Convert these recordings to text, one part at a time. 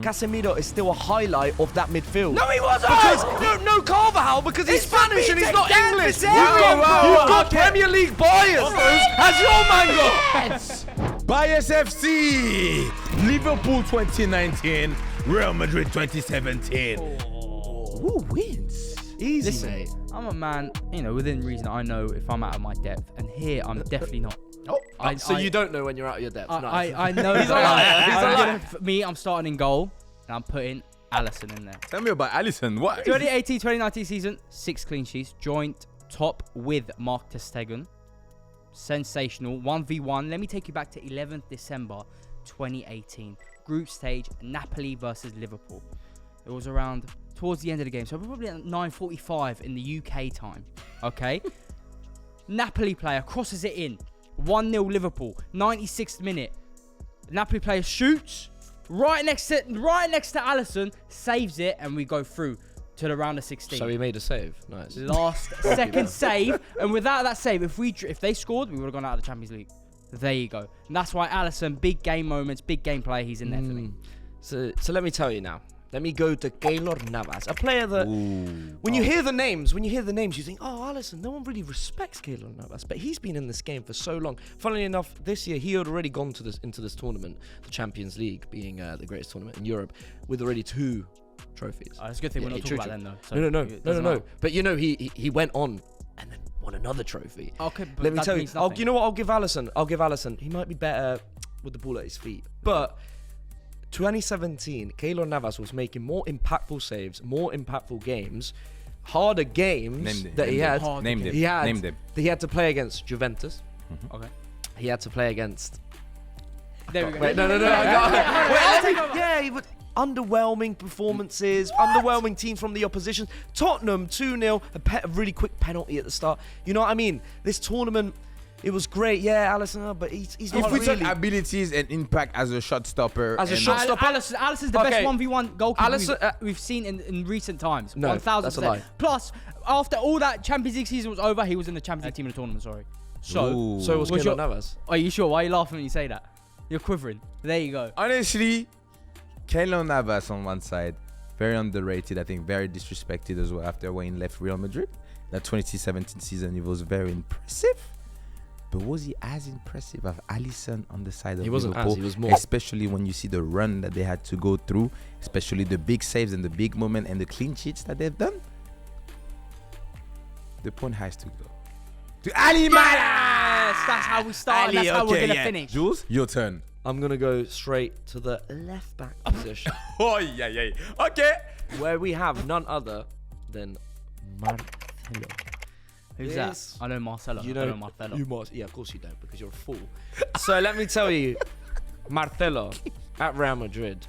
Casemiro is still a highlight of that midfield. No, he wasn't! Because, no, Carvajal, because he's Spanish and he's not English. You've got Premier League bias. Has your man got? Yes. Bias FC. Liverpool 2019. Real Madrid 2017. Who wins? Easy, Listen, mate. I'm a man, within reason. I know if I'm out of my depth, and here I'm definitely not. So you don't know when you're out of your depth. Nice. I know. He's a liar. Me, I'm starting in goal, and I'm putting Alisson in there. Tell me about Alisson. What? 2018-2019 season, 6 clean sheets, joint top with Mark ter Stegen. Sensational. 1v1. Let me take you back to 11th December 2018. Group stage, Napoli versus Liverpool. It was around towards the end of the game, so probably at 9:45 in the UK time. Okay. Napoli player crosses it in. 1-0 Liverpool. 96th minute. Napoli player shoots right next to Alisson, saves it, and we go through to the round of 16. So he made a save. Nice. Last second save, and without that save, if they scored, we would have gone out of the Champions League. There you go. And that's why Alisson, big game moments, big game player, he's in there for me. So let me tell you now. Let me go to Keylor Navas, a player that, when you hear the names, you think, oh, Alisson, no one really respects Keylor Navas, but he's been in this game for so long. Funnily enough, this year he had already gone to into this tournament, the Champions League, being the greatest tournament in Europe, with already 2 trophies. It's a good thing we're not talking about them though. So no. But he went on and then won another trophy. Okay, but let me tell you. Nothing. You know what? I'll give Alisson. He might be better with the ball at his feet, but 2017, Keylor Navas was making more impactful saves, more impactful games, harder games he had to play against Juventus. Mm-hmm. Okay. He had to play against. There we go. Wait, no. He would. Underwhelming performances, underwhelming teams from the opposition. Tottenham 2-0, a really quick penalty at the start. You know what I mean? This tournament, it was great. Yeah, Alisson, but he's not if we really. talk abilities and impact as a shot stopper. Alisson's the best 1v1 goalkeeper we've seen in recent times. No, 1000%. that's a lie. Plus, after all that Champions League season was over, he was in the Champions League team in the tournament, sorry. So was Keylor Navas. Are you sure? Why are you laughing when you say that? You're quivering. There you go. Honestly, Keylor Navas on one side, very underrated. I think very disrespected as well after when he left Real Madrid. That 2017 season, he was very impressive. But was he as impressive as Alisson on the side of Liverpool? He was more. Especially when you see the run that they had to go through, especially the big saves and the big moment and the clean sheets that they've done. The point has to go to Ali. Yes, that's how we start. That's how we're gonna finish. Jules, your turn. I'm gonna go straight to the left back position. Oh yeah. Okay. Where we have none other than Marcelo. Who's that? I know Marcelo. I don't know Marcelo. You must. Yeah, of course you don't, because you're a fool. So let me tell you, Marcelo at Real Madrid,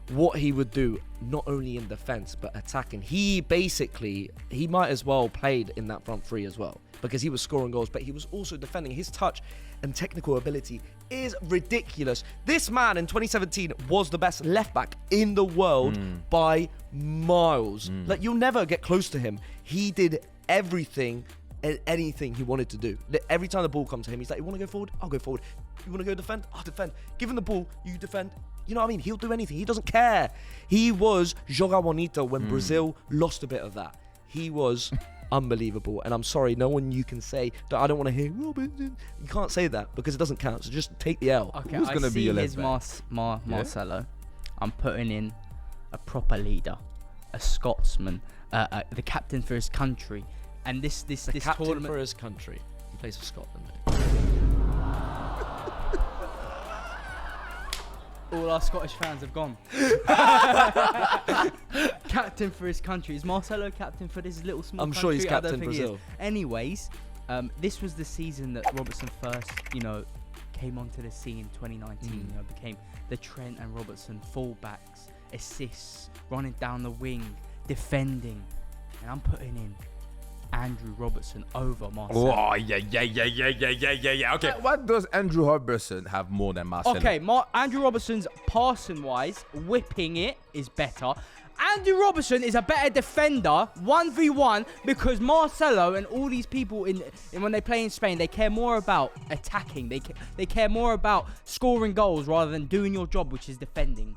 what he would do not only in defense but attacking. He might as well played in that front three as well, because he was scoring goals, but he was also defending. His touch and technical ability is ridiculous. This man in 2017 was the best left back in the world by miles. Like, you'll never get close to him. He did everything and anything he wanted to do. Every time the ball comes to him, he's like, you want to go forward? I'll go forward. You want to go defend? I'll defend. Give him the ball, you defend. You know what I mean? He'll do anything. He doesn't care. He was Joga Bonito when Brazil lost a bit of that. He was unbelievable. And I'm sorry, no one you can say that I don't want to hear Robinson. You can't say that because it doesn't count. So just take the L. Okay, Who's going to be your left back? Marcelo. I'm putting in a proper leader, a Scotsman, the captain for his country. And this captain tournament for his country. He plays for Scotland, mate. All our Scottish fans have gone. Captain for his country. Is Marcelo captain for this little small country? I'm sure he's captain Brazil. Anyways, this was the season that Robertson first, came onto the scene in 2019. Became the Trent and Robertson fullbacks, assists, running down the wing, defending. And I'm putting in Andrew Robertson over Marcelo. Oh, yeah. Okay, what does Andrew Robertson have more than Marcelo? Okay, Andrew Robertson's passing-wise, whipping it is better. Andrew Robertson is a better defender, 1v1, because Marcelo and all these people when they play in Spain, they care more about attacking. They care more about scoring goals rather than doing your job, which is defending.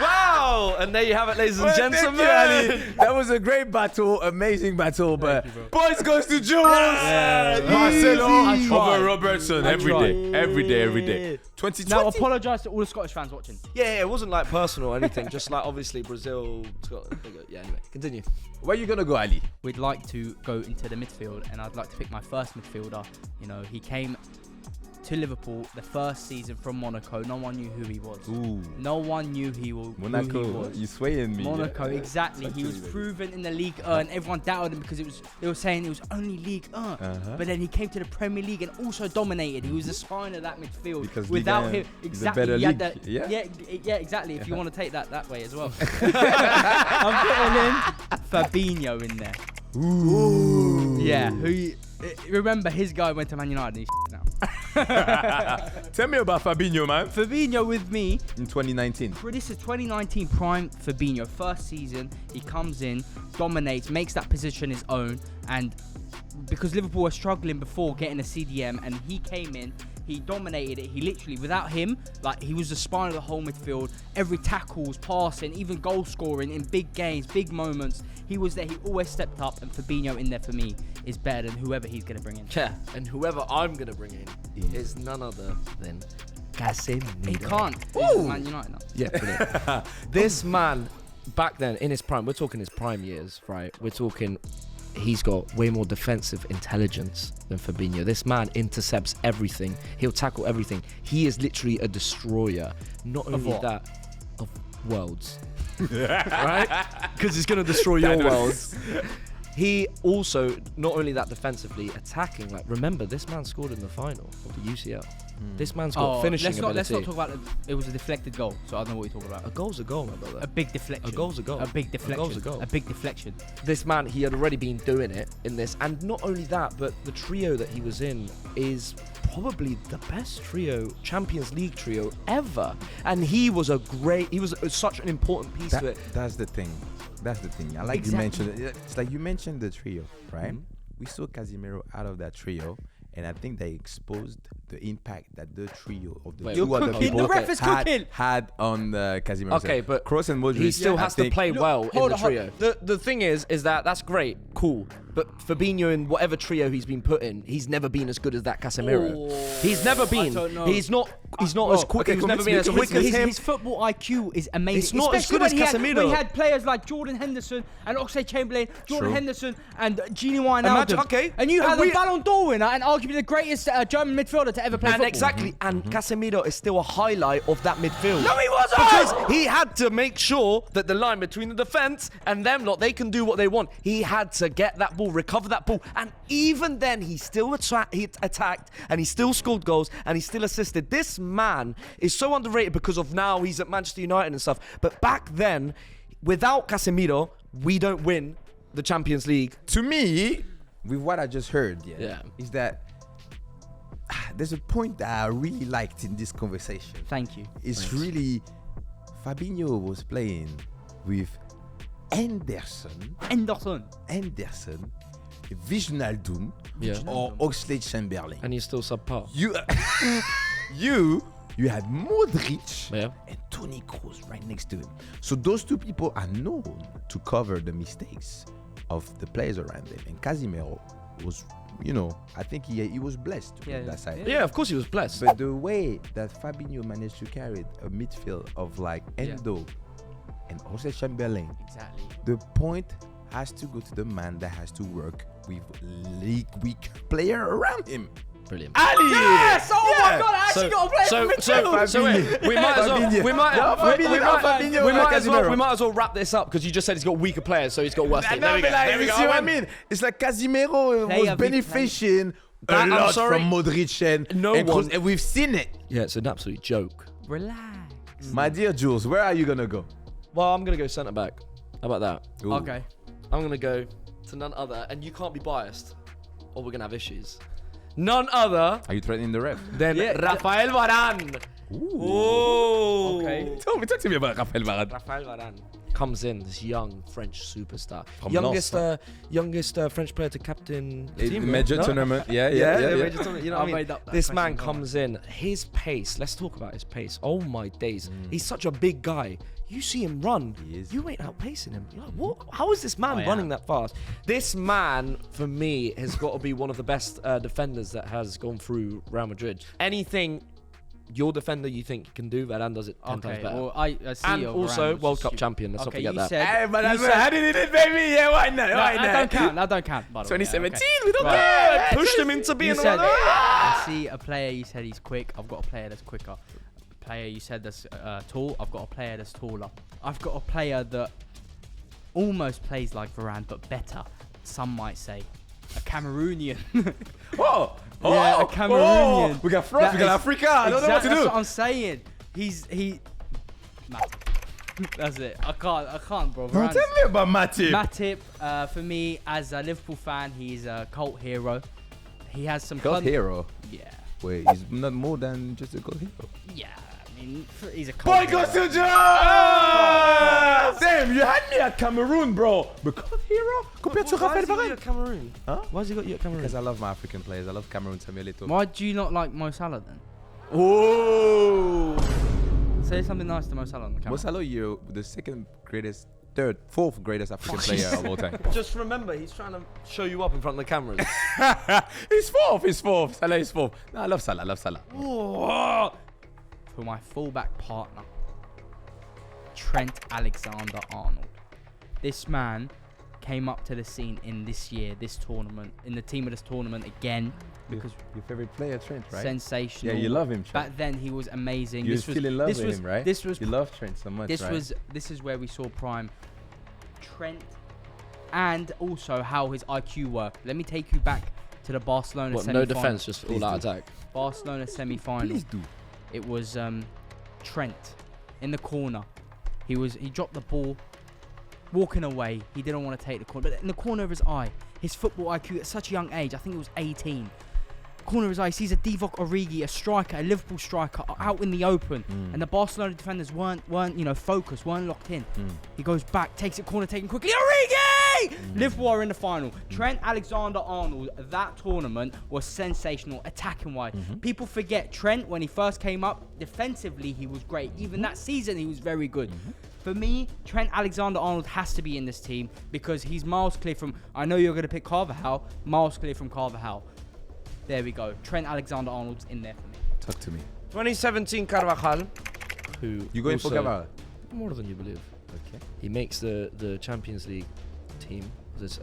Wow! And there you have it, ladies and Well, gentlemen. thank you, Ali. That was a great battle, amazing battle. But points goes to Jules. Marcelo Easy. over Robertson every day. 2020. Now, apologise to all the Scottish fans watching. Yeah, it wasn't like personal or anything. Just like obviously Brazil, Scotland. Yeah, anyway, continue. Where you gonna go, Ali? We'd like to go into the midfield, and I'd like to pick my first midfielder. You know, he came to Liverpool the first season from Monaco. No one knew who he was. Ooh. No one knew who he Monaco, was. you swaying me. Monaco, yeah. exactly. He was proven in the Ligue 1, and everyone doubted him because they were saying it was only Ligue 1. But then he came to the Premier League and also dominated. He was the spine of that midfield. Because without Ligue 1 him, is a exactly. better he had league, that, yeah? exactly. If you want to take that way as well. I'm putting in Fabinho in there. Ooh. Yeah. Remember, his guy went to Man United. And he's now. Tell me about Fabinho, man. Fabinho with me. In 2019. This is 2019 prime Fabinho. First season, he comes in, dominates, makes that position his own, and because Liverpool were struggling before getting a CDM, and he came in, he dominated it. He literally, without him, like, he was the spine of the whole midfield. Every tackles, passing, even goal scoring in big games, big moments. He was there. He always stepped up, and Fabinho in there for me is better than whoever he's going to bring in. Yeah, and whoever I'm gonna bring in is none other than Casemiro. He can't. He's Man United now. Yeah, brilliant. This man, back then in his prime, we're talking his prime years, right? We're talking, he's got way more defensive intelligence than Fabinho. This man intercepts everything. He'll tackle everything. He is literally a destroyer. Not only that, of worlds, right? Because he's gonna destroy your worlds. He also, not only that defensively, attacking. Like, remember, this man scored in the final of the UCL. This man's got finishing ability. Let's not talk about it. It was a deflected goal, so I don't know what you're talking about. A goal's a goal, my brother. A big deflection. A goal's a goal. A big deflection. A goal's a goal. A big deflection. This man, he had already been doing it in this, and not only that, but the trio that he was in is probably the best trio, Champions League trio ever. And he was such an important piece to it. That's the thing. I like you mentioned it. It's like you mentioned the trio, right? We saw Casemiro out of that trio, and I think they exposed the impact that the trio of the two other people The ref is cooking. had on Casemiro. Okay, but Kroos and Modric, he still has to play well in the trio. hold The thing is that that's great, cool. But Fabinho, in whatever trio he's been put in, he's never been as good as that Casemiro. He's never been. He's not as quick. Okay, He's never been as quick as him. His football IQ is amazing. It's not as Especially good as when Casemiro. We had players like Jordan Henderson and Oxlade-Chamberlain, Jordan True. Henderson and Gini Wijnaldum. Imagine- okay. And you And had we- a Ballon d'Or winner and arguably the greatest German midfielder to ever play And football. exactly, and Casemiro is still a highlight of that midfield. No, he wasn't! Because he had to make sure that the line between the defense and them lot, they can do what they want. He had to get that ball, recover that ball, and even then, he still attacked, and he still scored goals, and he still assisted. This man is so underrated because of now he's at Manchester United and stuff. But back then, without Casemiro, we don't win the Champions League. To me, with what I just heard, Yeah. is that there's a point that I really liked in this conversation. Thank you. It's really Fabinho was playing with Henderson, Wijnaldum, Yeah. or Oxlade-Chamberlain. And he's still subpar. You had Modric Yeah. and Toni Kroos right next to him. So those two people are known to cover the mistakes of the players around them. And Casemiro was, I think he was blessed to be on that side. Yeah, of course he was blessed. But the way that Fabinho managed to carry a midfield of like Endo and Oxlade-Chamberlain, Exactly. the point has to go to the man that has to work with league weak player around him. Brilliant. Ali! Yes! Oh my God! I actually got to play So wait, we might as well wrap this up because you just said he's got weaker players, so he's got worse. There we go. See what I mean? It's like Casemiro was benefiting a lot from Modric and Kroos, and we've seen it. Yeah, it's an absolute joke. Relax. My dear Jules, where are you gonna go? Well, I'm gonna go centre back. How about that? Ooh. Okay. I'm gonna go to none other, and you can't be biased, or we're gonna have issues. None other Are you threatening the ref? than Rafael Varane. Ooh. Okay. Talk to me about Rafael Varane. Rafael Varane comes in, this young French superstar, From youngest French player to captain the team, major no? tournament. Yeah. the major tournament, you know what I mean? made up that This man question, comes in, his pace. Let's talk about his pace. Oh my days, he's such a big guy. You see him run, He is. you ain't outpacing him. You're like, what? How is this man I running am. that fast? This man, for me, has got to be one of the best defenders that has gone through Real Madrid. Anything your defender you think can do, Varane does it 10 times Okay, better. well, I see And your also Varane was World just Cup stupid. champion. Let's not forget that. Hey, but You that's said- how did it, baby? Yeah, why not? No, Why that not? don't count. That don't count. By the way. 2017, Okay. we don't Right. care. Pushed him into being You said, another. I see a player. You said he's quick. I've got a player that's quicker. A player you said that's tall. I've got a player that's taller. I've got a player that almost plays like Varane, but better. Some might say a Cameroonian. Oh, Yeah, a Cameroonian. We got France, That we got is- Africa. I don't know what to That's do. what I'm saying. Matip. That's it. I can't, bro. Bro, Varane's- tell me about Matip. Matip, for me, as a Liverpool fan, he's a cult hero. He has some Cult hero. Yeah, Wait, he's not more than just a cult hero. yeah. I mean, he's a cult Boy hero. goes to Joe! Damn, you had me at Cameroon, bro. But cult hero compared to Rafael Varane. Cameroon? Huh? Why's he got you at Cameroon? Because I love my African players. I love Cameroon Samuelito. Why do you not like Mo Salah then? Oh! Say something nice to Mo Salah on the camera. Mo Salah, you're the fourth greatest African player of all time. Just remember, he's trying to show you up in front of the cameras. He's fourth. Salah is fourth. No, I love Salah. For my fullback partner, Trent Alexander-Arnold. This man came up to the scene in this tournament, in the team of this tournament again, because Your favorite player, Trent, right? sensational. Yeah, you love him, Trent. Back then, he was amazing. You're This was- still in love this with was- him, right? This was You love Trent so much, this right? this is where we saw prime Trent, and also how his IQ worked. Let me take you back to the Barcelona What, semi-final. no defense, just Please all out do. attack. Barcelona semi-final. Please do. It was Trent in the corner. He dropped the ball, walking away. He didn't want to take the corner, but in the corner of his eye, his football IQ at such a young age, I think it was 18. Corner of his eye, he sees a Divock Origi, a striker, a Liverpool striker, out in the open, and the Barcelona defenders weren't focused, weren't locked in. He goes back, takes it corner, taken quickly. Origi! Liverpool are in the final. Trent Alexander-Arnold, that tournament was sensational, attacking wise. People forget Trent when he first came up. Defensively, he was great. Even that season, he was very good. For me, Trent Alexander-Arnold has to be in this team because he's miles clear from. I know you're going to pick Carvajal, miles clear from Carvajal. There we go. Trent Alexander-Arnold's in there for me. Talk to me. 2017 Carvajal, who You going for also- Carvajal? More than you believe. Okay. He makes the Champions League team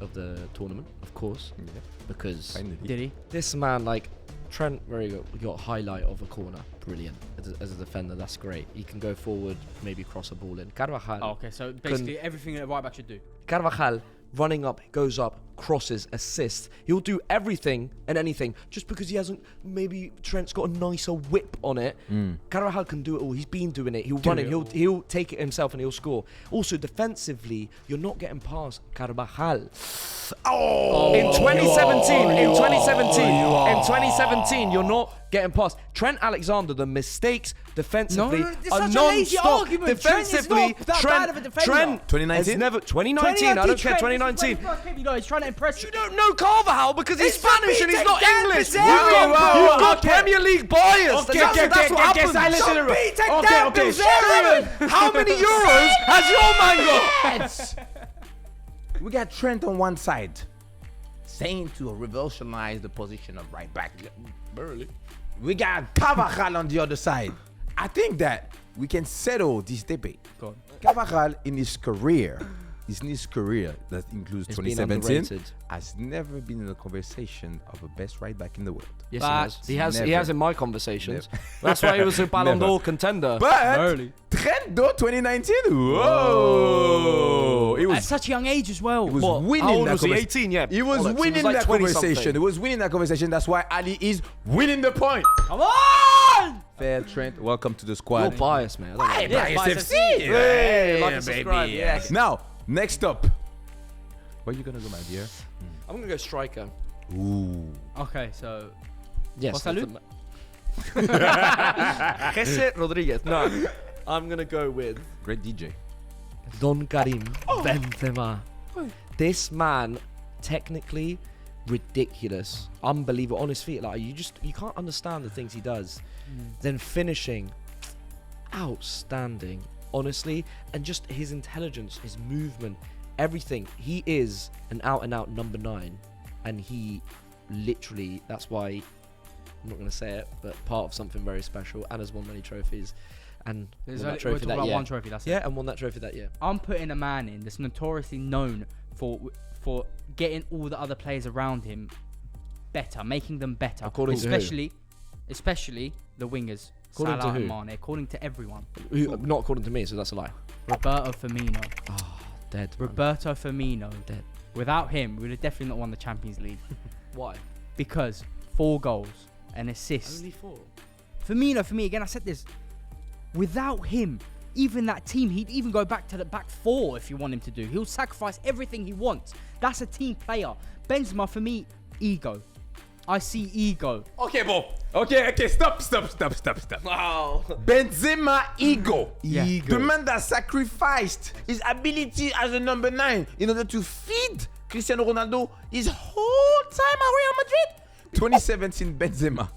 of the tournament, of course, Yeah. because Finally. Did he? this man, like Trent, very good. We got highlight of a corner, brilliant. As a defender, that's great. He can go forward, maybe cross a ball in. Carvajal, Oh, okay, so basically everything that a right back should do. Carvajal running up, goes up, crosses, assists. He'll do everything and anything just because he hasn't. Maybe Trent's got a nicer whip on it. Carvajal can do it all. He's been doing it. He'll run it. He'll take it himself and he'll score. Also, defensively, you're not getting past Carvajal. In 2017, you're not getting past Trent Alexander. The mistakes defensively No, it's are such a lazy non-stop. argument. Trent is Defensively, not that bad of a defender. Trent 2019? has never 2019. I don't care. 2019. He's trying to impress You don't know Carvajal because he's It's Spanish and he's not Beat English. Down, You've got okay. Premier League bias. That's what happens. How many euros has your man got? We got Trent on one side, saying to revolutionize the position of right back. Barely. We got Carvajal on the other side. I think that we can settle this debate. Go on. Carvajal in his career that includes It's been 2017, underrated. has never been in a conversation of a best right back in the world. Yes, But he has. He never. has in my conversations. That's why he was a Ballon d'Or contender. But Early. Trent though 2019, whoa! It At was such a young age as well. He was What? winning How old that was he? conversation. 18, yeah. He was Bollocks. He winning was like that 20 conversation. something. He was winning that conversation. That's why Ali is winning the point. Come on! Fair Trent, welcome to the You're squad. biased, man. I don't know. Hey, Yeah, Bias Bias FC. Hey, like Yeah, and subscribe, baby. yes. Now, next up. Where you gonna go, my dear? I'm gonna go striker. Ooh. Okay, so Yes. What's that, Luke? Jesse Rodriguez. No, I'm gonna go with Great DJ. Don Karim Benzema. This man, technically, ridiculous, unbelievable on his feet. Like you can't understand the things he does. Then finishing, outstanding, honestly, and just his intelligence, his movement, everything. He is an out-and-out number 9, and he literally. That's why I'm not going to say it, but part of something very special, and has won many trophies. And won that trophy that year. One trophy, that's it. Yeah, and won that trophy that year. I'm putting a man in that's notoriously known for getting all the other players around him better, making them better. According to who? Especially the wingers. According Salah to and who? Mane. According to everyone. Not according to me, so that's a lie. Roberto Firmino. Oh, dead. Man. Roberto Firmino. Dead. Without him, we would have definitely not won the Champions League. Why? Because 4 goals, an assist. Only 4. Firmino, for me, again, I said this. Without him, even that team, he'd even go back to the back 4 if you want him to do. He'll sacrifice everything he wants. That's a team player. Benzema, for me, ego. I see ego. Okay, bro. Okay, stop. Wow. Benzema ego. Yeah. The man that sacrificed his ability as a number 9 in order to feed Cristiano Ronaldo his whole time at Real Madrid. 2017 Benzema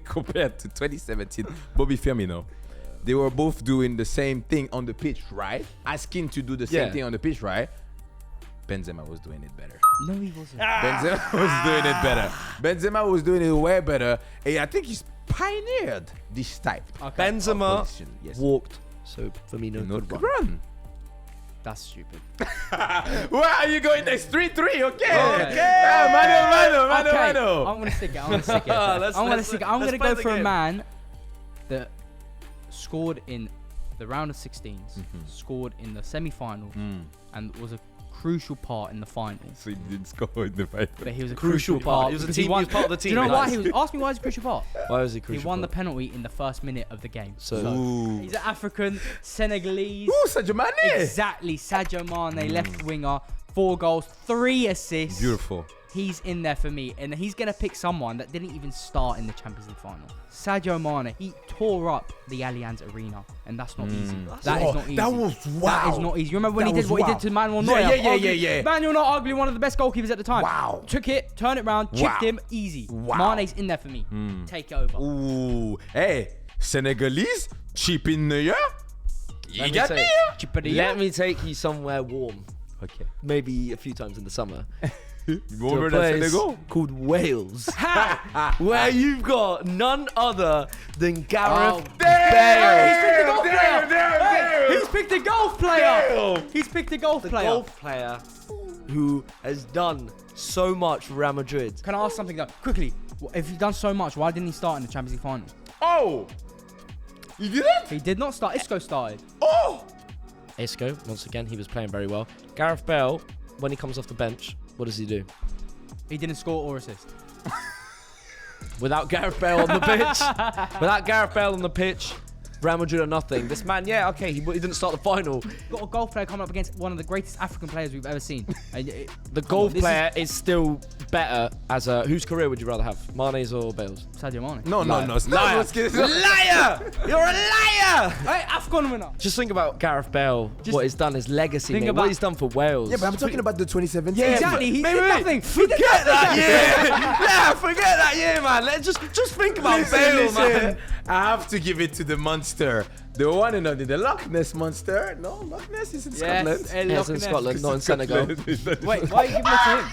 compared to 2017 Bobby Firmino. They were both doing the same thing on the pitch, right? Asking to do the same thing on the pitch, right? Benzema was doing it better. No, he wasn't. Benzema was doing it better. Benzema was doing it way better. And I think he's pioneered this type. Okay. Benzema Yes. walked, so Firmino could run. That's stupid. Where are you going next? 3-3, okay. Okay. Mano. I'm going to stick it. I'm going to go for a man that scored in the round of 16s, scored in the semi-final, and was a crucial part in the final. So he didn't score in the final. But he was a Crucial part. He was a because team. He was part of the team. Do you know mate. why he was? Ask me why he's a crucial part. Why was he crucial? He won the part? penalty in the first minute of the game. So Ooh. He's an African, Senegalese. Ooh, Sadio Mane. Exactly. Sadio Mane, left winger, 4 goals, 3 assists. Beautiful. He's in there for me, and he's gonna pick someone that didn't even start in the Champions League final. Sadio Mane, he tore up the Allianz Arena, and that's not easy. That is not easy. That was wow. That is not easy. You remember when That he did was what he wow. did to Manuel Neuer? Yeah. Manuel Neuer, arguably one of the best goalkeepers at the time. Wow. Took it, turned it around, chipped Wow. him, easy. Wow. Mane's in there for me. Take it over. Ooh. Hey, Senegalese, cheap in the year. You Let me got say- me. let me take you somewhere warm. Okay. Maybe a few times in the summer. More to a than place Senegal. called Wales, where you've got none other than Gareth Bale. He's picked a golf player. He's picked a golf The player. golf player who has done so much for Real Madrid. Can I ask something though? Quickly, if he's done so much, why didn't he start in the Champions League final? Oh. You didn't? He did not start. Isco started. Oh. Isco, once again, he was playing very well. Gareth Bale, when he comes off the bench, what does he do? He didn't score or assist. Without Gareth Bale on the pitch, Real Madrid are nothing. This man, he didn't start the final. Got a golf player coming up against one of the greatest African players we've ever seen. The golf player is still better as a... Whose career would you rather have? Mane's or Bale's? Sadio Mane. No. Liar. Liar. You're a liar! Hey, AFCON winner. Just think about Gareth Bale, what he's done, his legacy, think mate, about- what he's done for Wales. Yeah, but I'm talking about the 2017. Yeah, Exactly. He Wait, did wait, nothing. Forget that year. Forget that year, man. Let's just think about Bale, man. I have to give it to the monster. The one and only, the Loch Ness monster. No, Loch Ness is in Scotland. Yeah, it's in Scotland, not in Senegal. Wait, why are you giving it to him?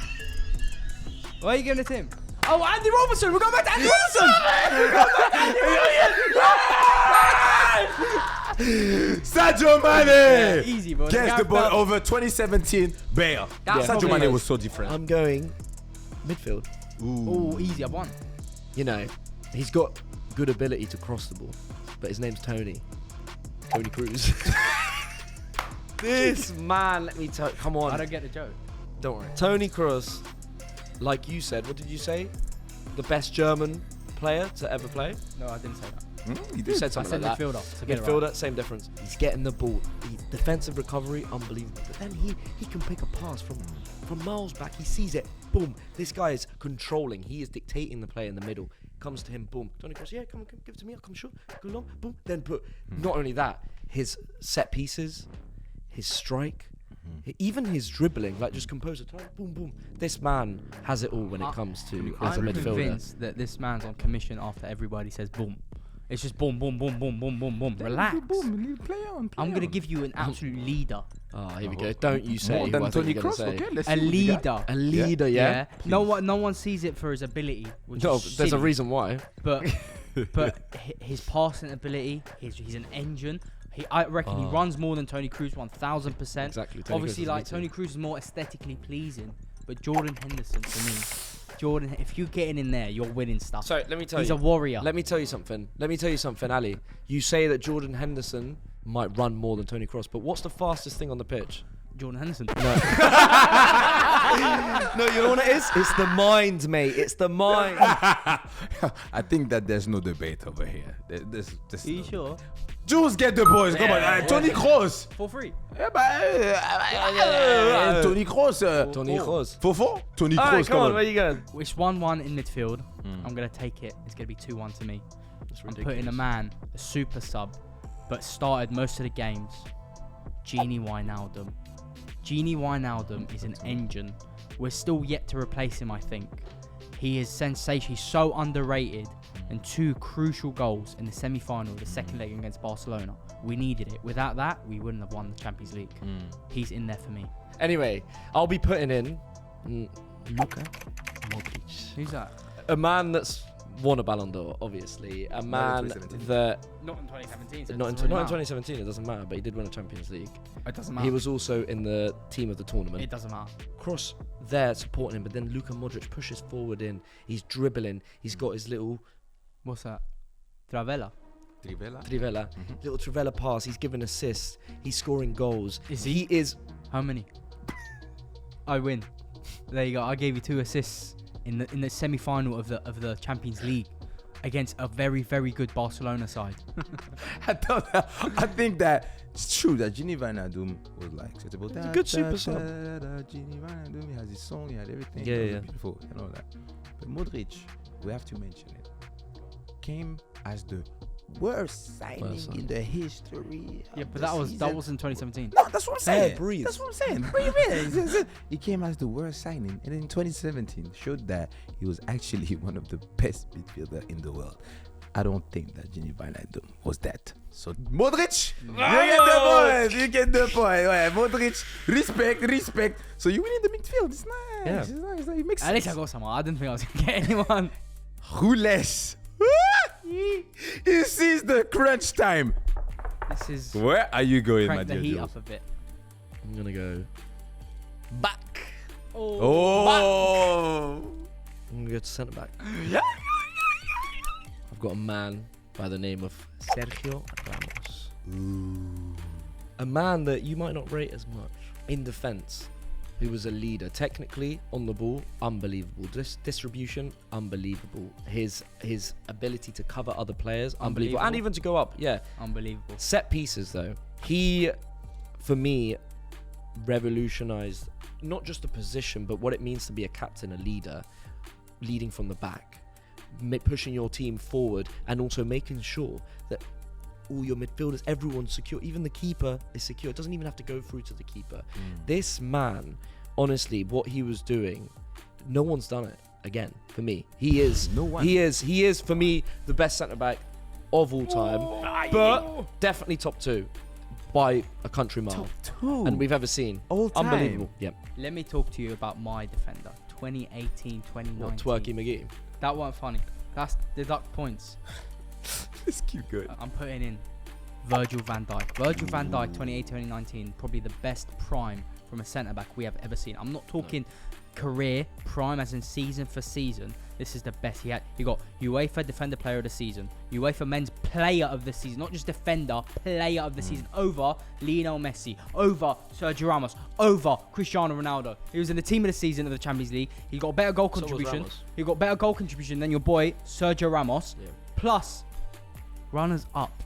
Why are you giving it to him? Oh, Andy Robertson. We're going back to Andy Robertson. Sadio Mane. Yeah, easy, bro. Gets the Gareth ball Bale. over 2017 Bale. That's Sadio probably Mane it. was so different. I'm going midfield. Oh, easy. I won. You know, he's got good ability to cross the ball, but his name's Tony Cruz. This man, let me tell you, come on. I don't get the joke. Don't worry. Tony Kroos, like you said, what did you say? The best German player to ever play? No, I didn't say that. You said I something said like that. midfielder. So get it Midfielder, right. same difference. He's getting the ball. Defensive recovery, unbelievable. But then he can pick a pass from miles back. He sees it. Boom. This guy is controlling. He is dictating the play in the middle. Comes to him. Boom. Tony Kroos. Yeah, come on, give it to me. I'll come short. Go long. Boom. Then put. Not only that, his set pieces, his strike, even his dribbling, like just compose a time, boom, boom. This man has it all when it comes to as a I'm midfielder. convinced that this man's on commission after everybody says boom. It's just boom, boom, boom, boom, boom, boom, boom. Relax. I'm going to give you an absolute leader. Oh, here we go. Don't you say More who than I think Tony you're gonna Kroos. say. Okay, let's A see what you got. leader. A leader, yeah. No one sees it for his ability. Which No, is there's a silly, reason why. But his passing ability, he's an engine. I reckon he runs more than Tony Kroos, 1,000%. Exactly. Tony Obviously, Kroos is like me too. Tony Kroos is more aesthetically pleasing, but Jordan Henderson for me. Jordan, if you're getting in there, you're winning stuff. So let me tell He's you. a warrior. Let me tell you something. Ali. You say that Jordan Henderson might run more than Tony Kroos, but what's the fastest thing on the pitch? Jordan Henderson. No, you know what it is? It's the mind, mate. It's the mind. I think that there's no debate over here. There's Are you sure? Jules, get the boys. Come on. Tony Kroos. For free. Yeah, Tony Kroos. Tony Kroos. Fofo? Tony All right, Kroos, come on. Where you going? It's 1-1 in midfield. I'm going to take it. It's going to be 2-1 to me. I'm putting a man, a super sub, but started most of the games. Genie Wijnaldum. Genie Wijnaldum is an engine. We're still yet to replace him, I think. He is sensational. He's so underrated. And 2 crucial goals in the semi-final, the second leg against Barcelona. We needed it. Without that, we wouldn't have won the Champions League. He's in there for me. Anyway, I'll be putting in Luka Modric. Who's that? A man that's won a Ballon d'Or, obviously. A man 2017. that... Not in 2017. So Not in it doesn't really 2017, it doesn't matter, but he did win a Champions League. matter. It doesn't matter. He was also in the team of the tournament. It doesn't matter. Cross there supporting him, but then Luka Modric pushes forward in. He's dribbling. He's got his little What's that? Travella. Trivela, little Trivela pass. He's giving assists. He's scoring goals. Is He is. How many? I win. There you go. I gave you 2 assists in the semi-final of the Champions League against a very, very good Barcelona side. I think that it's true that Genie Wijnaldum was like suitable. He's a good super sub. Genie Wijnaldum, he has his song, he had everything. Yeah, It was yeah. beautiful and all that. But Modric, we have to mention it, came as the worst signing in the history. Yeah, of but the that season. wasn't 2017. No, that's what I'm saying. breathe. That's what I'm saying. What do you mean? He came as the worst signing, and in 2017 showed that he was actually one of the best midfielder in the world. I don't think that Genie Wijnaldum was that. So Modric, you get the point. You get the point. Yeah, Modric, respect. So you win in the midfield. It's nice. Yeah. It's nice. It makes At least I sense. got someone. I didn't think I was gonna get anyone. Rules. He sees the crunch time. This is Where are you going, my crank the dear heat Jules? up a bit. I'm gonna go back. Oh. I'm gonna go to centre back. I've got a man by the name of Sergio Ramos. A man that you might not rate as much in defence, who was a leader. Technically, on the ball, unbelievable. Distribution, unbelievable. His ability to cover other players, unbelievable. And even to go up, yeah. Unbelievable. Set pieces, though. He, for me, revolutionised not just the position, but what it means to be a captain, a leader, leading from the back, pushing your team forward, and also making sure that all your midfielders, everyone's secure. Even the keeper is secure. It doesn't even have to go through to the keeper. This man, honestly, what he was doing, no one's done it again for me. He is. No one. He is for me the best centre back of all time, but definitely top 2 by a country mile. Top 2. And we've ever seen. All time. Unbelievable. Yep. Let me talk to you about my defender. 2018, 2019. What, Twerky McGee? That wasn't funny. That's deduct points. Let's keep going. I'm putting in Virgil van Dijk. Virgil van Dijk, 2018, 2019, probably the best prime from a centre back we have ever seen. I'm not talking career prime as in season for season. This is the best he had. He got UEFA Defender Player of the Season, UEFA Men's Player of the Season, not just Defender, Player of the Season, over Lionel Messi, over Sergio Ramos, over Cristiano Ronaldo. He was in the team of the season of the Champions League. He got better goal So was contribution. Ramos. He got better goal contribution than your boy Sergio Ramos. Yeah. Plus, runners up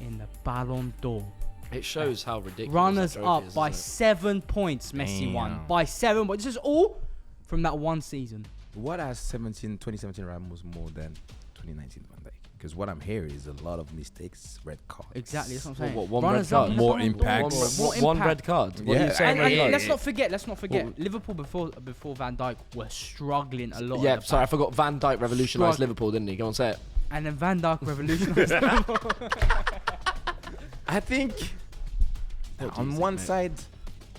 in the Ballon d'Or. It shows how ridiculous Runners that trophy up is, by isn't 7 points. Messi won by 7 points. This is all from that one season. What has 2017 Ramos more than 2019 Van Dijk? Because what I'm hearing is a lot of mistakes, red cards. Exactly, that's what I'm saying. What, one Runners red up, card? More one- impact. One red card. What are you Yeah. saying? And red card? let's not forget, Liverpool before Van Dijk were struggling a lot. Yeah, at the sorry, I back. forgot. Van Dijk revolutionised Strugg- Liverpool, didn't he? Go on, say it. And then Van Dijk revolutionised Liverpool. I think What do you on think, one mate? side,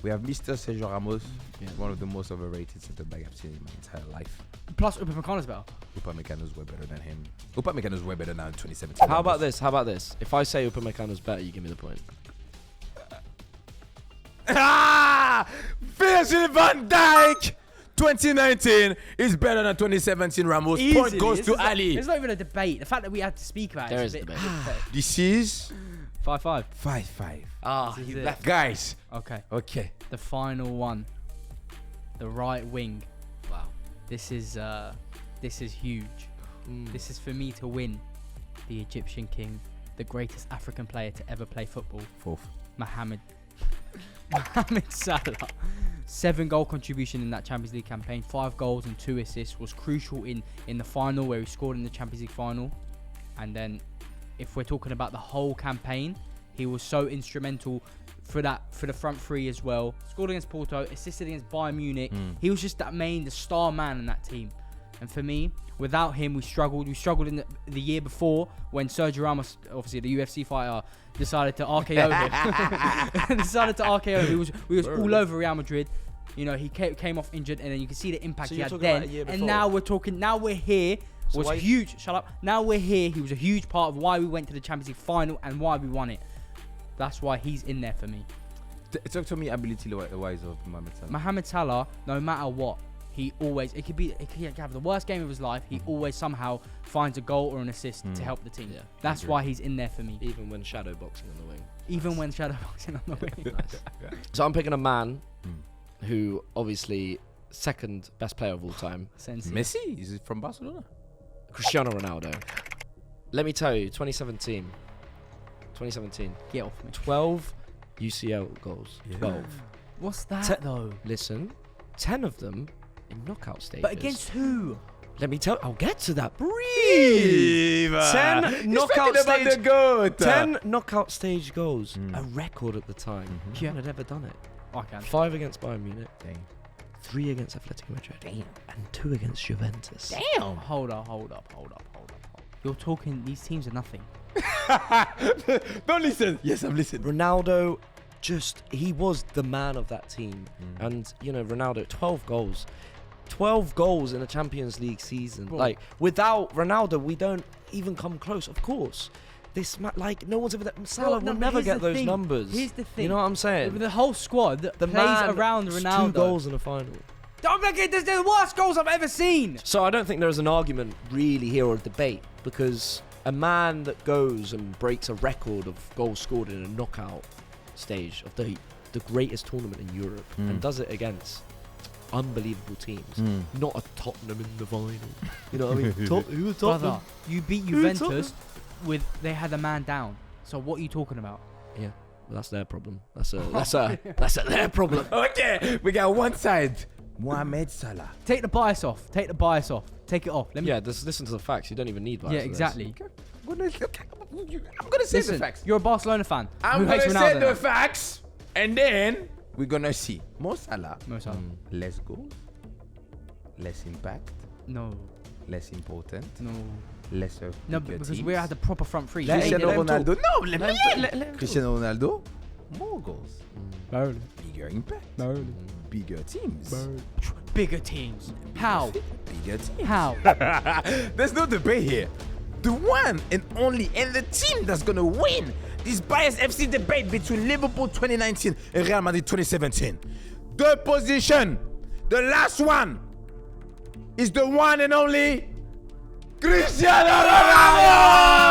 we have Mr. Sergio Ramos, Yeah. one of the most overrated centre back I've seen in my entire life. Plus, Upamecano's better. Upamecano's way better than him. Upamecano's way better now in 2017. How about this? How about this? If I say Upamecano's better, you give me the point. Virgil van Dijk 2019 is better than 2017 Ramos. Point goes to Ali. It's not even a debate. The fact that we had to speak about There it is is a a bit. debate. This is 5-5. 5-5. Ah, This is you it. left. Guys, Okay. okay. The final one. The right wing. Wow. This is huge. This is for me to win. The Egyptian king, the greatest African player to ever play football, Fourth. Mohamed Salah. 7 goal contribution in that Champions League campaign, 5 goals and 2 assists, was crucial in the final where he scored in the Champions League final. And then if we're talking about the whole campaign, he was so instrumental for the front three as well. Scored against Porto, assisted against Bayern Munich. He was just the star man in that team. And for me, without him, we struggled. We struggled in the year before when Sergio Ramos, obviously the UFC fighter, decided to RKO him. We was all over Real Madrid. You know, he came off injured, and then you can see the impact So he you're had talking about then. a year And before? now we're here. So Was why- huge. Shut up. Now we're here. He was a huge part of why we went to the Champions League final and why we won it. That's why he's in there for me. Talk to me ability-wise of Mohamed Salah. Mohamed Salah, no matter what, he could have the worst game of his life. He always somehow finds a goal or an assist to help the team. Yeah, That's agree. why he's in there for me. Even when shadow boxing on the wing. Even when shadowboxing on the wing. Nice. So I'm picking a man who obviously second best player of all time, Sensi. Messi? Is it from Barcelona? Cristiano Ronaldo. Let me tell you, 2017, Get off me. 12 UCL goals. Yeah. 12. What's that Te- though? Listen, 10 of them in knockout stages. But against who? Let me tell. I'll get to that. Breathe. 10 knockout about the stage. goat. 10 knockout stage goals. A record at the time. Mhm. Kieran had never done it. I can. 5 against Bayern Munich. Dang. 3 against Atletico Madrid. Damn. And 2 against Juventus. Damn. Hold up. You're talking. These teams are nothing. Don't listen. Yes, I'm listening. Ronaldo, he was the man of that team. And, you know, Ronaldo, 12 goals. 12 goals in a Champions League season. Bro. Like, without Ronaldo, we don't even come close. Of course. No one's ever... Salah No, will but never here's get the those thing. numbers. Here's the thing. You know what I'm saying? The whole squad that The plays man around has Ronaldo. 2 goals in a final. Don't make it. There's the worst goals I've ever seen. So I don't think there's an argument really here or a debate, because a man that goes and breaks a record of goals scored in a knockout stage of the greatest tournament in Europe and does it against unbelievable teams, not a Tottenham in the final. You know what I mean? Who was Tottenham? Brother, you beat Who was Juventus they had a man down. So what are you talking about? Yeah, well, that's their problem. That's their problem. Okay, we got one side. Mohamed Salah. Take the bias off. Take it off. Let me. Yeah, just listen to the facts. You don't even need bias Yeah, for this. exactly. I'm gonna say Listen, the facts. you're a Barcelona fan. I'm Who gonna hates say Ronaldo the now? facts, and then we're gonna see. Mo Salah, Mo Salah. less goals, less impact, No, less important, no, lesser. no. bigger Because teams. we had the proper front three. Let him- Cristiano let him talk. Ronaldo. No, let me. Let him Cristiano Ronaldo, more goals, No, bigger impact, no. bigger teams, Bigger teams. How? bigger teams. How? There's no debate here. The one and only, and the team that's gonna win this biased FC debate between Liverpool 2019 and Real Madrid 2017. The position, the last one, is the one and only Cristiano Ronaldo.